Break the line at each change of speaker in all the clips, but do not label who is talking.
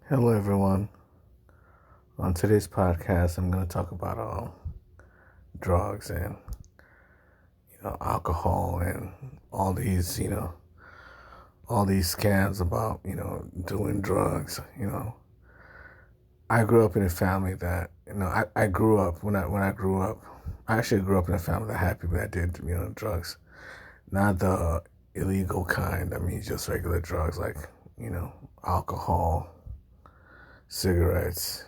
Hello, everyone. On today's podcast, I'm going to talk about drugs and alcohol and all these scams about doing drugs. I grew up in a family that I grew up when I grew up. I actually grew up in a family that had people that did drugs, not the illegal kind. I mean, just regular drugs like alcohol, cigarettes,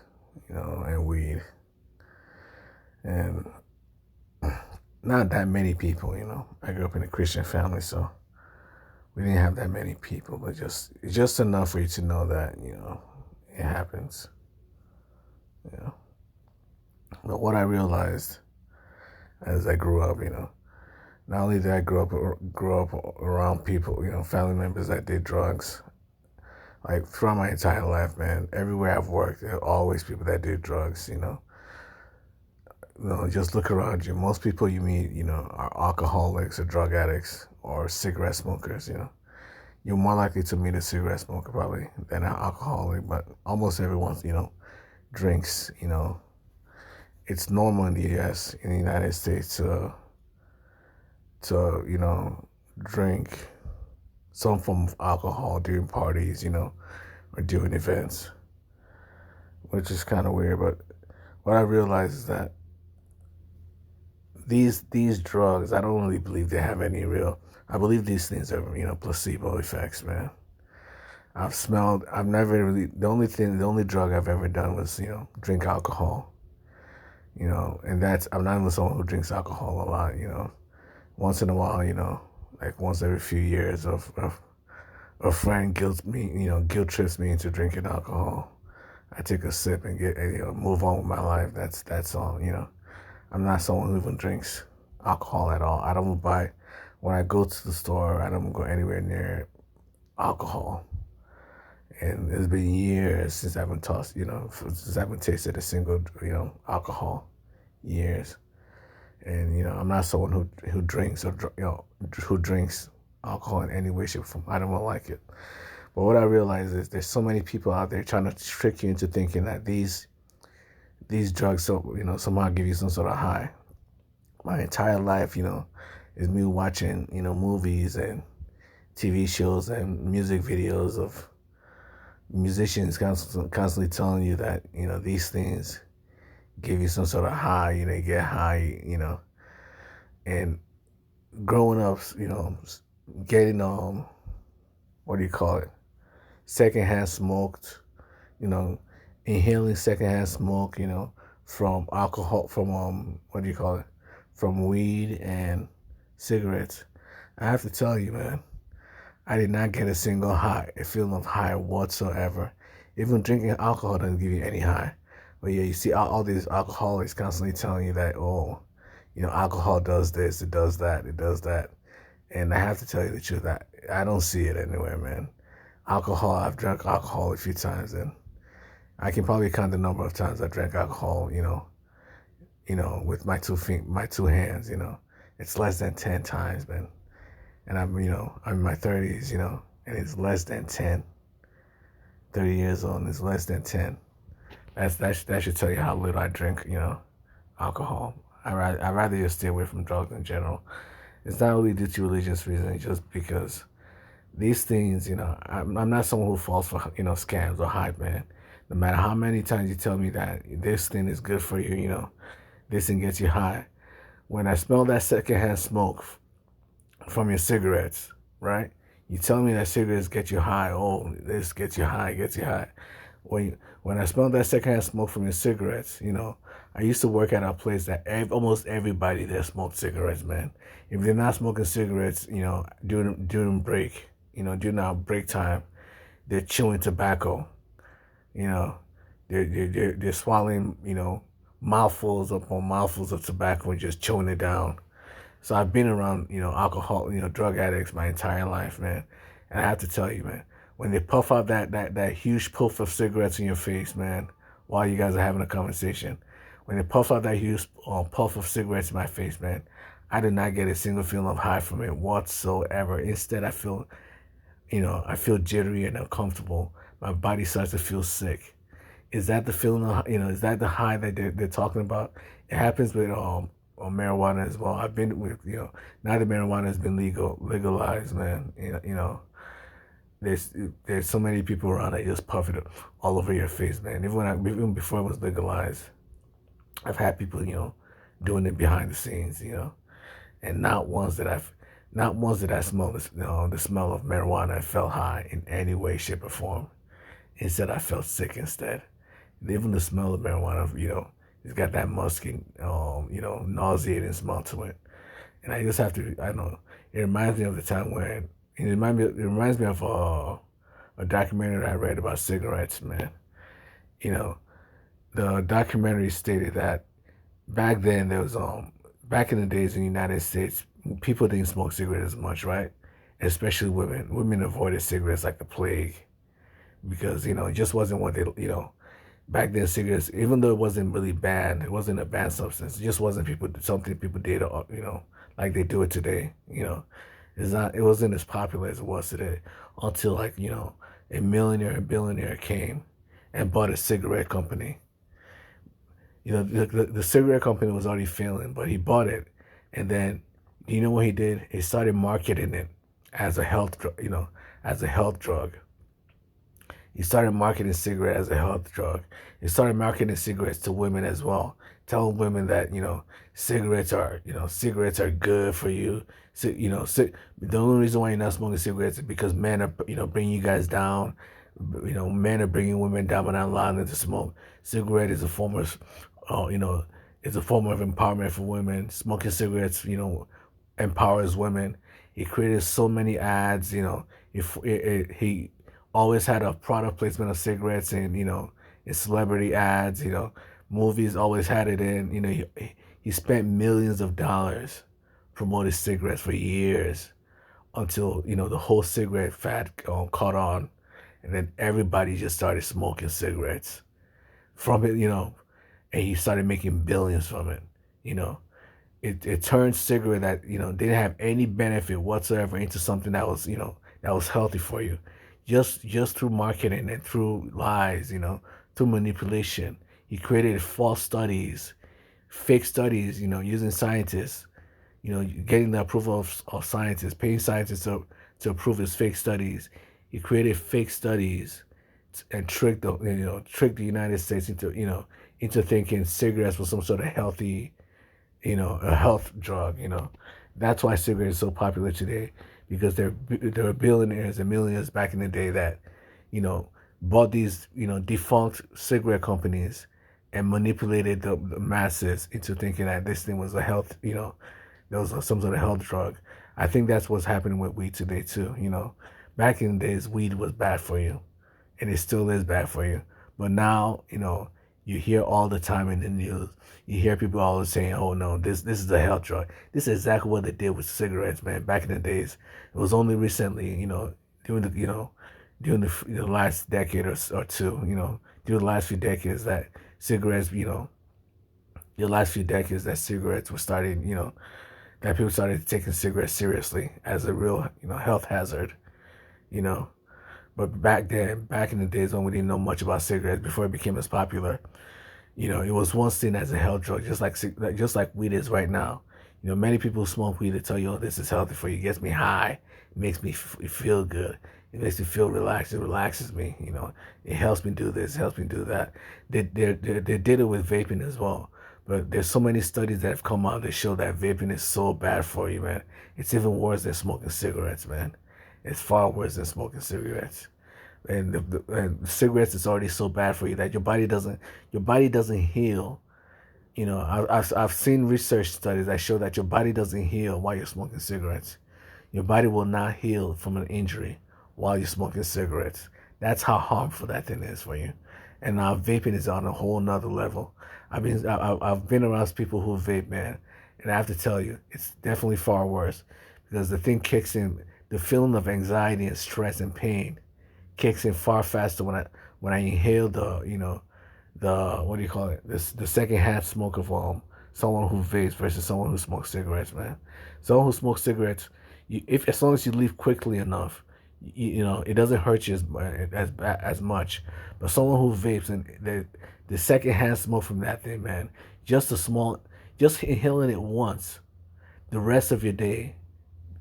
and weed. And not that many people. I grew up in a Christian family, so we didn't have that many people, but just enough for you to know that it happens. You know. But what I realized as I grew up, not only did I grow up around people, family members that did drugs. Like throughout my entire life, man, everywhere I've worked, there are always people that did drugs. Just look around you. Most people you meet, are alcoholics or drug addicts or cigarette smokers. You're more likely to meet a cigarette smoker probably than an alcoholic, but almost everyone, drinks. It's normal in the U.S., in the United States, to drink some form of alcohol during parties, or during events, which is kind of weird. But what I realize is that these drugs, I don't really believe they have any real. I believe these things are placebo effects, man. I've never really. The only drug I've ever done was drink alcohol. And I'm not even someone who drinks alcohol a lot. Once in a while, like once every few years, of a friend guilt trips me into drinking alcohol. I take a sip and move on with my life. That's all. I'm not someone who even drinks alcohol at all. I don't buy, when I go to the store, I don't go anywhere near alcohol. And it's been years since I haven't since I haven't tasted a single, alcohol. Years. And, I'm not someone who drinks who drinks alcohol in any way, shape, or form. I don't like it. But what I realize is there's so many people out there trying to trick you into thinking that these drugs, somehow give you some sort of high. My entire life, is me watching, movies and TV shows and music videos of musicians constantly telling you that, these things give you some sort of high, you get high, and growing up, getting, what do you call it? Secondhand smoked, inhaling secondhand smoke, from alcohol, from what do you call it? From weed and cigarettes. I have to tell you, man, I did not get a single high, a feeling of high whatsoever. Even drinking alcohol doesn't give you any high. But yeah, you see all these alcoholics constantly telling you that, alcohol does this, it does that, it does that. And I have to tell you the truth, that I don't see it anywhere, man. I've drank alcohol a few times, and I can probably count the number of times I drank alcohol, with my two hands, It's less than 10 times, man. And I'm in my 30s, and it's less than 10. 30 years old, and it's less than 10. That should tell you how little I drink, alcohol. I'd rather just stay away from drugs in general. It's not really due to religious reasons, just because these things, I'm not someone who falls for, scams or hype, man. No matter how many times you tell me that this thing is good for you, this thing gets you high. When I smell that secondhand smoke from your cigarettes, right? You tell me that cigarettes get you high. Oh, this gets you high, gets you high. When I smell that secondhand smoke from your cigarettes, I used to work at a place that almost everybody there smoked cigarettes, man. If they're not smoking cigarettes, during break, during our break time, they're chewing tobacco. They're swallowing, mouthfuls upon mouthfuls of tobacco and just chewing it down. So I've been around, alcohol, drug addicts my entire life, man. And I have to tell you, man, when they puff out that huge puff of cigarettes in your face, man, while you guys are having a conversation, when they puff out that huge puff of cigarettes in my face, man, I did not get a single feeling of high from it whatsoever. Instead, I feel I feel jittery and uncomfortable. My body starts to feel sick. Is that the feeling of, is that the high that they're talking about? It happens with marijuana as well. I've been with, now that marijuana has been legalized, man. There's there's so many people around that just puff it all over your face, man. Even before it was legalized, I've had people, doing it behind the scenes, and not once did I smell this, the smell of marijuana. I felt high in any way, shape, or form. Instead, I felt sick instead. Even the smell of marijuana, it's got that musky, nauseating smell to it. And I just have to, I don't know, it reminds me of the time when, it reminds me of a documentary I read about cigarettes, man. You know, the documentary stated that back then back in the days in the United States, people didn't smoke cigarettes as much, right? Especially women. Women avoided cigarettes like the plague because, it just wasn't what back then cigarettes, even though it wasn't really banned, it wasn't a banned substance. It just wasn't something people did, like they do it today. It wasn't as popular as it was today until a millionaire and billionaire came and bought a cigarette company. The cigarette company was already failing, but he bought it, and then you know what he did? He started marketing it as a as a health drug. He started marketing cigarette as a health drug. He started marketing cigarettes to women as well, telling women that cigarettes are good for you. So, the only reason why you're not smoking cigarettes is because men are bringing you guys down. Men are bringing women down but not allowing them to smoke. Cigarette is a form of, it's a form of empowerment for women. Smoking cigarettes, empowers women. He created so many ads. He always had a product placement of cigarettes and in celebrity ads. Movies always had it in. He spent millions of dollars promoting cigarettes for years until the whole cigarette fad caught on, and then everybody just started smoking cigarettes from it. And he started making billions from it. It turned cigarette that didn't have any benefit whatsoever into something that was that was healthy for you, just through marketing and through lies, through manipulation. He created false studies, fake studies, using scientists, getting the approval of scientists, paying scientists to approve his fake studies. He created fake studies and tricked the United States into thinking cigarettes was some sort of healthy, a health drug. That's why cigarettes are so popular today, because there were billionaires and millionaires back in the day that bought these defunct cigarette companies and manipulated the masses into thinking that this thing was a health, there was some sort of health drug. I think that's what's happening with weed today too. Back in the days, weed was bad for you, and it still is bad for you. But now, you hear all the time in the news, you hear people always saying, "Oh no, this is a health drug." This is exactly what they did with cigarettes, man. Back in the days, it was only recently, during the last decade or two, during the last few decades that cigarettes, cigarettes were starting, that people started taking cigarettes seriously as a real, health hazard, you know. But back in the days when we didn't know much about cigarettes, before it became as popular, it was once seen as a health drug, just like weed is right now. Many people who smoke weed, they tell you, "Oh, this is healthy for you. It gets me high. It makes me feel good. It makes me feel relaxed. It relaxes me. It helps me do this, helps me do that." They did it with vaping as well. But there's so many studies that have come out that show that vaping is so bad for you, man. It's even worse than smoking cigarettes, man. It's far worse than smoking cigarettes. And and cigarettes is already so bad for you that your body doesn't heal. I've seen research studies that show that your body doesn't heal while you're smoking cigarettes. Your body will not heal from an injury while you're smoking cigarettes. That's how harmful that thing is for you. And now vaping is on a whole nother level. I've been around people who vape, man, and I have to tell you, it's definitely far worse, because the thing kicks in. The feeling of anxiety and stress and pain kicks in far faster when I inhale the what do you call it, the secondhand smoke of someone who vapes versus someone who smokes cigarettes, man. Someone who smokes cigarettes, if as long as you leave quickly enough, it doesn't hurt you as much. But someone who vapes and the secondhand smoke from that thing, man, just a small, just inhaling it once, the rest of your day,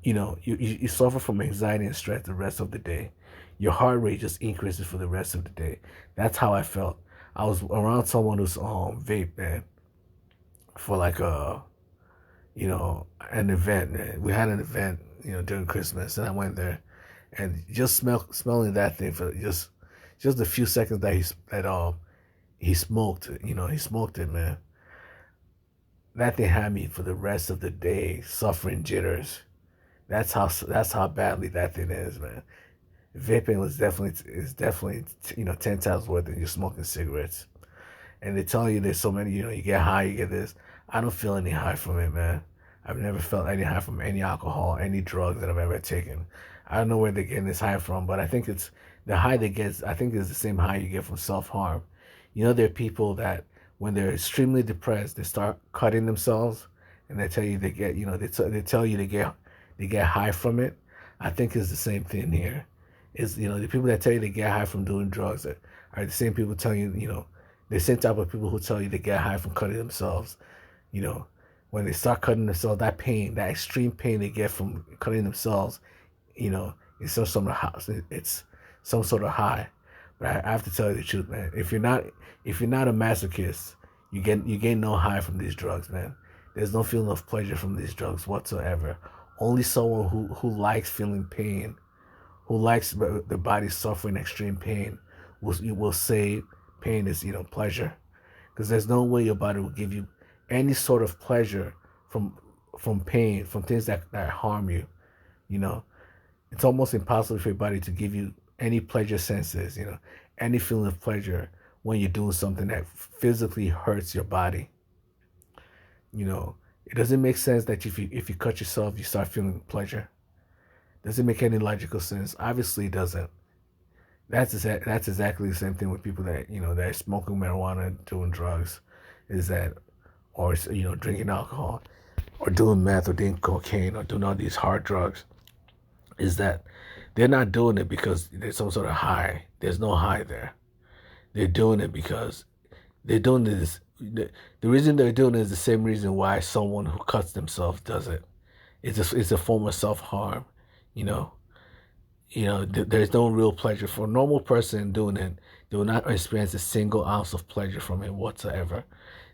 you suffer from anxiety and stress the rest of the day. Your heart rate just increases for the rest of the day. That's how I felt. I was around someone who's vape, man, for like an event. Man. We had an event, during Christmas, and I went there, and just smelling that thing for just a few seconds that he smoked, he smoked it, man. That thing had me for the rest of the day suffering jitters. That's how badly that thing is, man. Vaping is definitely 10 times worse than just smoking cigarettes. And they tell you there's so many, you get high, you get this. I don't feel any high from it, man. I've never felt any high from any alcohol, any drugs that I've ever taken. I don't know where they're getting this high from, but I think it's the high they get. I think it's the same high you get from self harm. There are people that when they're extremely depressed, they start cutting themselves, and they tell you they get, they tell you they get high from it. I think it's the same thing here. Is the people that tell you they get high from doing drugs are the same people telling you, the same type of people who tell you they get high from cutting themselves. You know, when they start cutting themselves, that pain, that extreme pain they get from cutting themselves, it's it's some sort of high. But I have to tell you the truth, man. If you're not a masochist, you get no high from these drugs, man. There's no feeling of pleasure from these drugs whatsoever. Only someone who likes feeling pain, who likes the body suffering extreme pain, will say pain is pleasure, because there's no way your body will give you any sort of pleasure from pain, from things that harm you. You know, it's almost impossible for your body to give you any pleasure senses. Any feeling of pleasure when you're doing something that physically hurts your body. It doesn't make sense that if you cut yourself, you start feeling pleasure. Doesn't make any logical sense. Obviously, it doesn't. That's exactly the same thing with people that are smoking marijuana, doing drugs, is that, or drinking alcohol, or doing meth, or doing cocaine, or doing all these hard drugs, is that they're not doing it because there's some sort of high. There's no high there. They're doing it because they're doing this. The reason they're doing it is the same reason why someone who cuts themselves does it. It's a form of self harm. You know, there's no real pleasure for a normal person doing it. They will not experience a single ounce of pleasure from it whatsoever.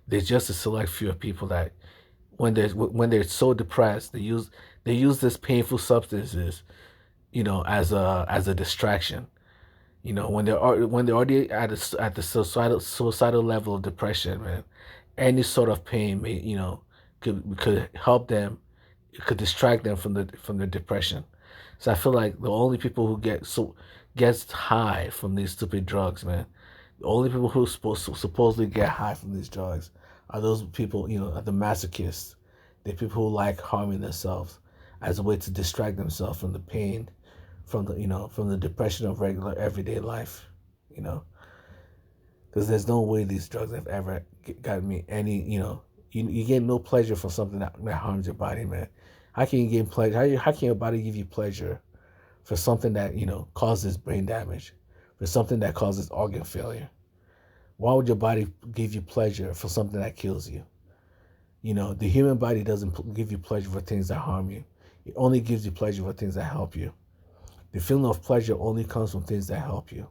There's just a select few of people that, when they're so depressed, they use this painful substances, as a distraction. When they're already at the suicidal level of depression, man, any sort of pain may could help them. It could distract them from the depression. So I feel like the only people who gets high from these stupid drugs, man, the only people who supposedly get high from these drugs are those people, are the masochists. The people who like harming themselves as a way to distract themselves from the pain, from the depression of regular everyday life, because there's no way these drugs have ever gotten me any, you get no pleasure from something that harms your body, man. How can you gain pleasure? How can your body give you pleasure for something that, causes brain damage, for something that causes organ failure? Why would your body give you pleasure for something that kills you? The human body doesn't give you pleasure for things that harm you. It only gives you pleasure for things that help you. The feeling of pleasure only comes from things that help you.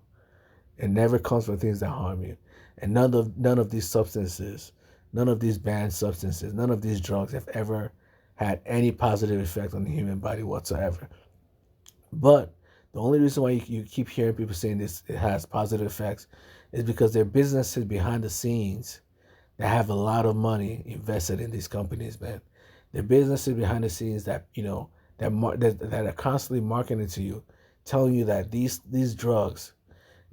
It never comes from things that harm you. And none of these substances, none of these banned substances, none of these drugs have ever had any positive effect on the human body whatsoever. But the only reason why you keep hearing people saying this, it has positive effects, is because there are businesses behind the scenes that have a lot of money invested in these companies, man. There are businesses behind the scenes that that are constantly marketing to you, telling you that these drugs,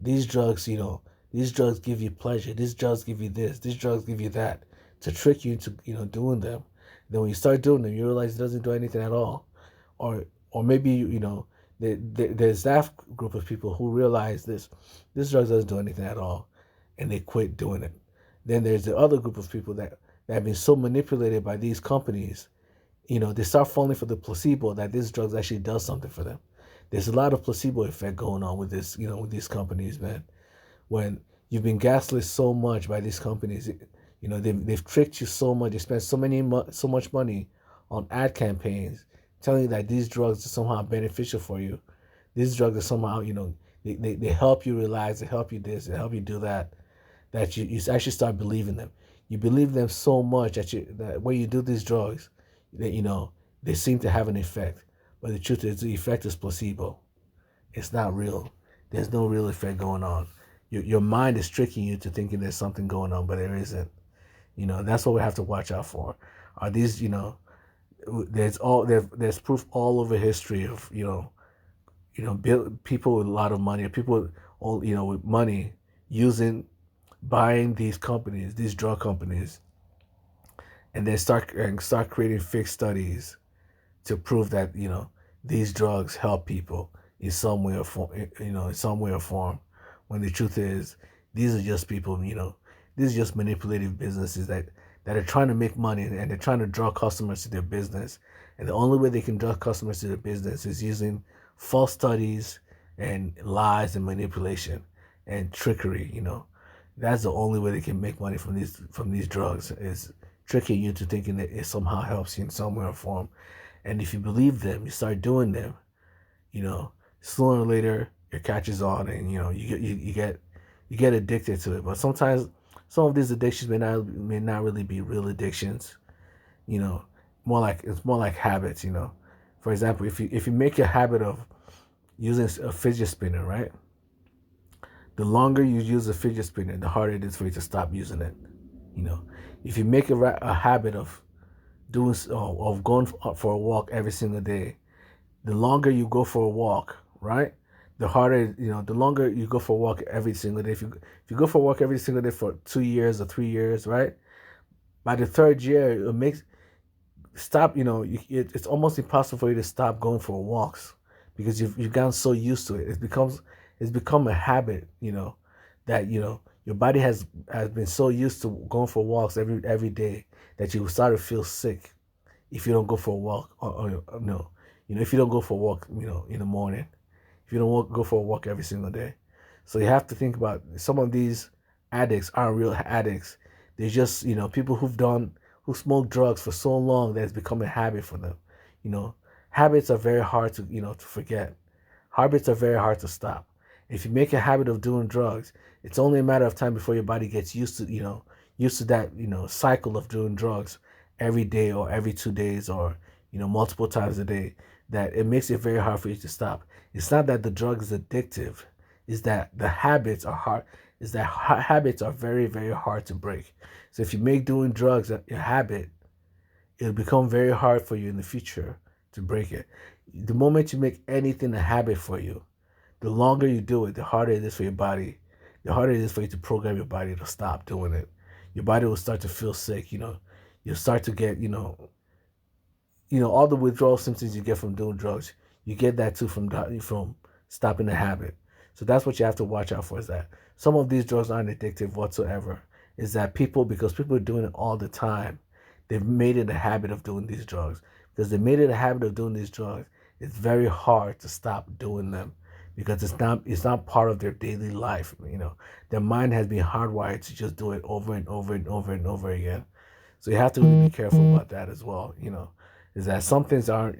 these drugs give you pleasure, these drugs give you this, these drugs give you that, to trick you into doing them. Then when you start doing them, you realize it doesn't do anything at all, or maybe there's that group of people who realize this drug doesn't do anything at all, and they quit doing it. Then there's the other group of people that have been so manipulated by these companies, they start falling for the placebo that this drug actually does something for them. There's a lot of placebo effect going on with this, with these companies, man. When you've been gaslit so much by these companies, they've tricked you so much. They spent so much money on ad campaigns telling you that these drugs are somehow beneficial for you. These drugs are somehow, they help you relax, they help you this, they help you do that, that you actually start believing them. You believe them so much that when you do these drugs, that they seem to have an effect. But the truth is, the effect is placebo. It's not real. There's no real effect going on. Your mind is tricking you to thinking there's something going on, but there isn't. That's what we have to watch out for. Are these, there's proof all over history of, people with a lot of money, or people, all, with money buying these companies, these drug companies, and then start creating fake studies to prove that these drugs help people in some way or form. When the truth is, these are just people. These are just manipulative businesses that are trying to make money, and they're trying to draw customers to their business. And the only way they can draw customers to their business is using false studies and lies and manipulation and trickery. That's the only way they can make money from these drugs, is tricking you to thinking that it somehow helps you in some way or form. And if you believe them, you start doing them, sooner or later it catches on, and you get addicted to it. But sometimes some of these addictions may not really be real addictions. It's more like habits. For example, if you make a habit of using a fidget spinner, right? The longer you use a fidget spinner, the harder it is for you to stop using it. If you make a habit of going for a walk every single day, the longer you go for a walk, right? The harder, the longer you go for a walk every single day. If you go for a walk every single day for 2 years or 3 years, right? By the third year, it's almost impossible for you to stop going for walks, because you've gotten so used to it. It's become a habit, that your body has been so used to going for walks every day that you start to feel sick if you don't go for a walk, or no, if you don't go for a walk, in the morning, if you don't go for a walk every single day. So you have to think about, some of these addicts aren't real addicts. They're just, people who smoke drugs for so long that it's become a habit for them. Habits are very hard to forget. Habits are very hard to stop. If you make a habit of doing drugs, it's only a matter of time before your body gets used to that, cycle of doing drugs every day or every 2 days, or, multiple times a day, that it makes it very hard for you to stop. It's not that the drug is addictive. It's that the habits are hard. Is that habits are very, very hard to break. So if you make doing drugs a habit, it'll become very hard for you in the future to break it. The moment you make anything a habit for you, the longer you do it, the harder it is for your body. The harder it is for you to program your body to stop doing it. Your body will start to feel sick. You'll start to get, all the withdrawal symptoms you get from doing drugs. You get that too from stopping the habit. So that's what you have to watch out for, is that some of these drugs aren't addictive whatsoever. Is that because people are doing it all the time, they've made it a habit of doing these drugs. Because they made it a habit of doing these drugs, it's very hard to stop doing them, because it's not part of their daily life. Their mind has been hardwired to just do it over and over and over and over again. So you have to really be careful about that as well. Is that some things aren't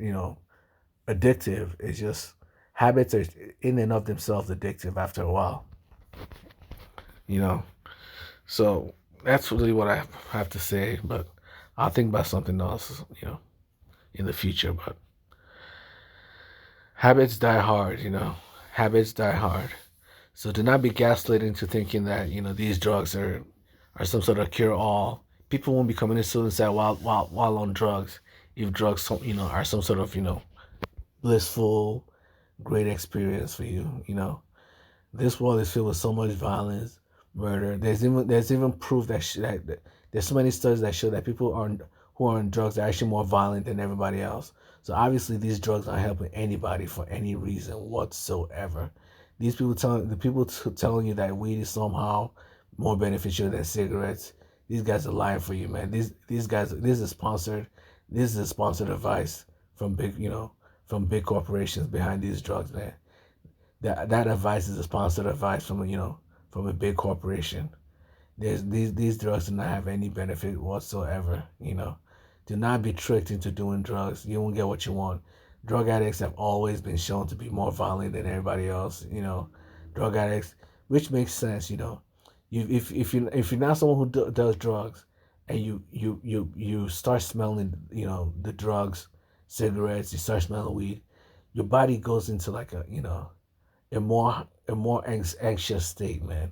addictive. It's just habits are in and of themselves addictive after a while. So that's really what I have to say. But I'll think about something else, in the future. But habits die hard. Habits die hard. So do not be gaslit into thinking that these drugs are some sort of cure all. People won't be committing suicide while on drugs, if drugs are some sort of blissful, great experience for you. This world is filled with so much violence, murder. There's even proof that there's so many studies that show that people who are on drugs are actually more violent than everybody else. So obviously these drugs aren't helping anybody for any reason whatsoever. The people telling you that weed is somehow more beneficial than cigarettes, these guys are lying for you, man. These guys, this is sponsored advice from from big corporations behind these drugs, man. That advice is a sponsored advice from from a big corporation. These drugs do not have any benefit whatsoever. Do not be tricked into doing drugs. You won't get what you want. Drug addicts have always been shown to be more violent than everybody else. Drug addicts, which makes sense. If you're not someone who does drugs, and you start smelling the drugs, cigarettes, you start smelling weed, your body goes into like a more anxious state, man.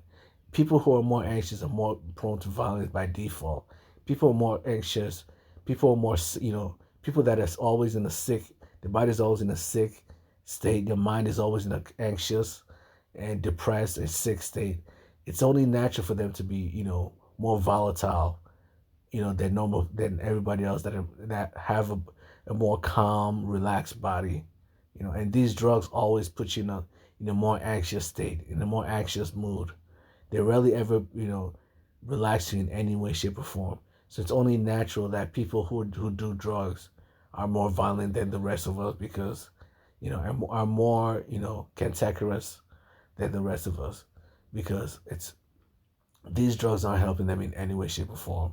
People who are more anxious are more prone to violence by default. People are more anxious. People are more, people that is always in a sick, the body's always in a sick state. Your mind is always in an anxious and depressed and sick state. It's only natural for them to be, more volatile, than everybody else that have a more calm, relaxed body, And these drugs always put you in a more anxious state, in a more anxious mood. They rarely ever, relax you in any way, shape, or form. So it's only natural that people who do drugs are more violent than the rest of us because, are more, cantankerous than the rest of us because these drugs aren't helping them in any way, shape, or form.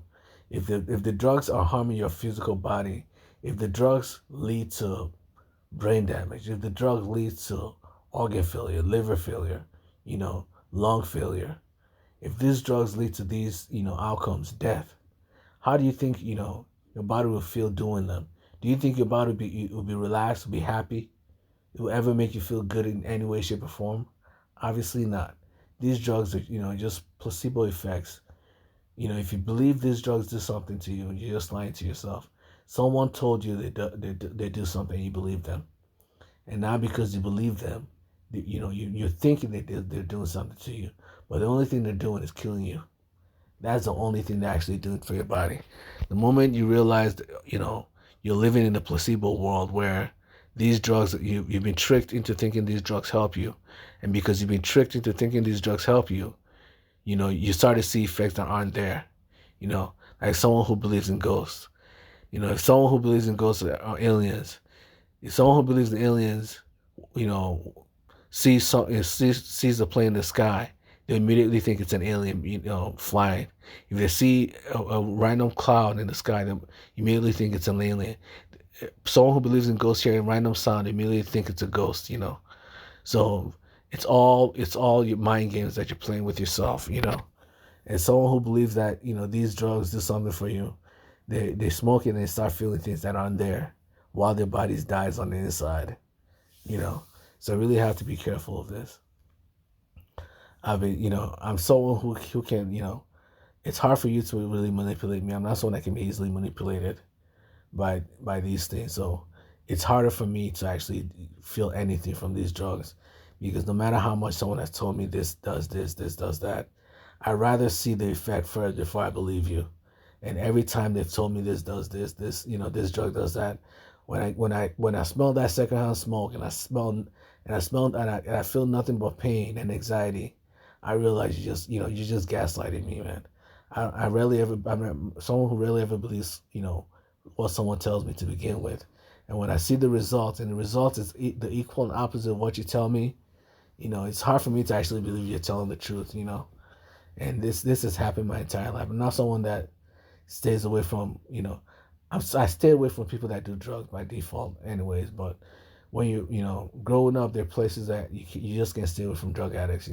If the drugs are harming your physical body, if the drugs lead to brain damage, if the drug leads to organ failure, liver failure, lung failure, if these drugs lead to these, outcomes, death, how do you think, your body will feel doing them? Do you think your body will be relaxed, will be happy? It will ever make you feel good in any way, shape, or form? Obviously not. These drugs are, just placebo effects. If you believe these drugs do something to you, you're just lying to yourself. Someone told you they do something, you believe them. And not because you believe them, you're thinking they're doing something to you. But the only thing they're doing is killing you. That's the only thing they're actually doing for your body. The moment you realize, you're living in a placebo world where these drugs, you've been tricked into thinking these drugs help you. And because you've been tricked into thinking these drugs help you, you start to see effects that aren't there. Like someone who believes in ghosts. If someone who believes in ghosts are aliens, if someone who believes in aliens, sees a plane in the sky, they immediately think it's an alien, flying. If they see a random cloud in the sky, they immediately think it's an alien. Someone who believes in ghosts hearing random sound, immediately think it's a ghost. So it's all your mind games that you're playing with yourself. And someone who believes that these drugs do something for you, they smoke it and they start feeling things that aren't there, while their bodies dies on the inside. So I really have to be careful of this. I'm someone who can, it's hard for you to really manipulate me. I'm not someone that can be easily manipulated by these things. So it's harder for me to actually feel anything from these drugs because no matter how much someone has told me this does that, I'd rather see the effect first before I believe you. And every time they've told me this does this drug does that, when I smell that secondhand smoke and I feel nothing but pain and anxiety, I realize you're just gaslighting me, man. I'm someone who rarely ever believes, what someone tells me to begin with. And when I see the result, and the result is the equal and opposite of what you tell me, it's hard for me to actually believe you're telling the truth, And this has happened my entire life. I'm not someone that stays away from, I stay away from people that do drugs by default anyways, but when growing up, there are places that you just can't stay away from drug addicts,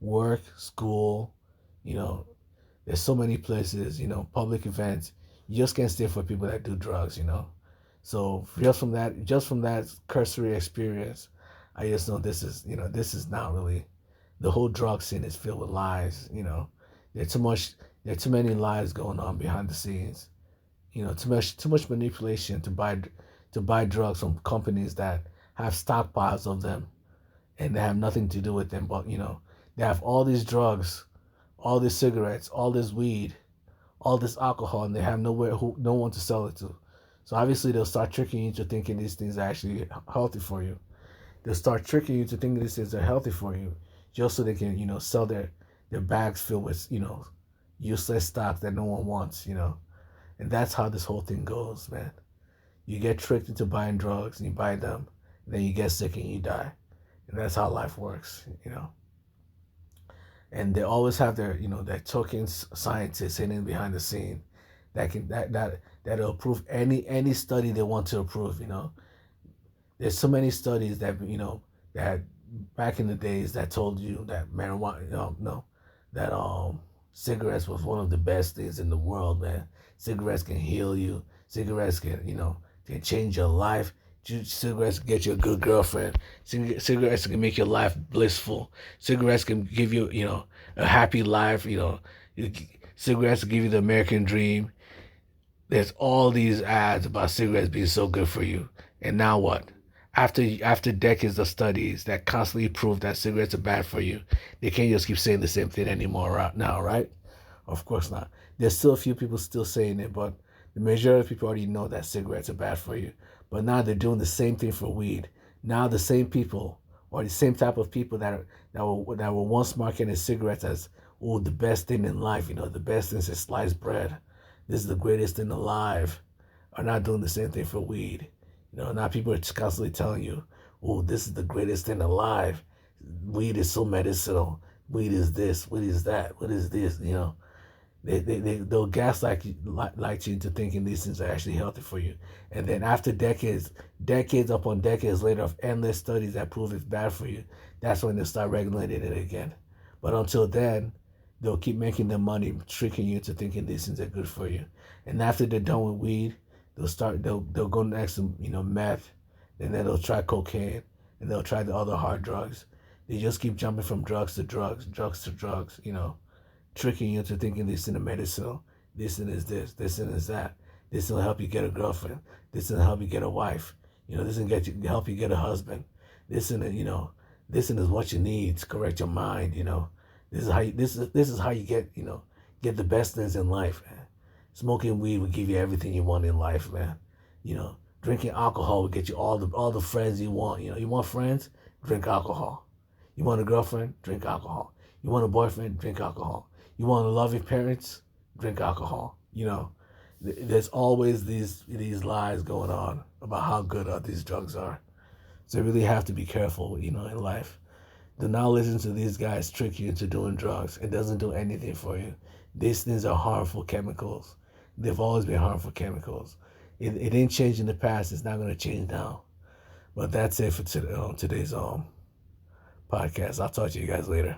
work, school, there's so many places, public events, you just can't stay for people that do drugs, So just from that cursory experience, I just know this is not really, the whole drug scene is filled with lies, There's too many lies going on behind the scenes. Too much manipulation to buy drugs from companies that have stockpiles of them and they have nothing to do with them. But they have all these drugs, all these cigarettes, all this weed, all this alcohol, and they have no one to sell it to. So obviously they'll start tricking you into thinking these things are actually healthy for you. They'll start tricking you to thinking these things are healthy for you, just so they can sell their bags filled with useless stock that no one wants. And that's how this whole thing goes, man. You get tricked into buying drugs and you buy them, then you get sick and you die. And that's how life works, you know. And they always have their, you know, their token scientists hidden behind the scene that'll approve any study they want to approve, you know. There's so many studies that, you know, that back in the days that told you that marijuana, no, that cigarettes was one of the best things in the world, man. Cigarettes can heal you. Cigarettes can, you know, can change your life. Cigarettes can get you a good girlfriend. Cigarettes can make your life blissful. Cigarettes can give you, you know, a happy life. You know, cigarettes give you the American dream. There's all these ads about cigarettes being so good for you. And now what? After decades of studies that constantly prove that cigarettes are bad for you, they can't just keep saying the same thing anymore now, right? Of course not. There's still a few people still saying it, but the majority of people already know that cigarettes are bad for you. But now they're doing the same thing for weed. Now the same people, or the same type of people that were once marketing cigarettes as, oh, the best thing in life, you know, the best thing is sliced bread. This is the greatest thing alive, are not doing the same thing for weed. You know, now people are constantly telling you, oh, this is the greatest thing alive. Weed is so medicinal. Weed is this. Weed is that. What is this? You know, they'll gaslight you into thinking these things are actually healthy for you. And then after decades upon decades later of endless studies that prove it's bad for you, that's when they'll start regulating it again. But until then, they'll keep making their money, tricking you into thinking these things are good for you. And after they're done with weed, they'll go next to, you know, meth, and then they'll try cocaine, and they'll try the other hard drugs. They just keep jumping from drugs to drugs, you know, tricking you into thinking this is medicinal, this and is this and is that. This will help you get a girlfriend. This will help you get a wife. You know, this will help you get a husband. This and, you know, this and is what you need to correct your mind. You know, this is how you get, you know, get the best things in life, man. Smoking weed will give you everything you want in life, man. You know, drinking alcohol will get you all the friends you want. You know, you want friends? Drink alcohol. You want a girlfriend? Drink alcohol. You want a boyfriend? Drink alcohol. You want to love your parents? Drink alcohol. You know, there's always these lies going on about how good these drugs are. So you really have to be careful, you know, in life. Do not listen to these guys trick you into doing drugs. It doesn't do anything for you. These things are harmful chemicals. They've always been harmful chemicals. It didn't change in the past. It's not going to change now. But that's it for today's podcast. I'll talk to you guys later.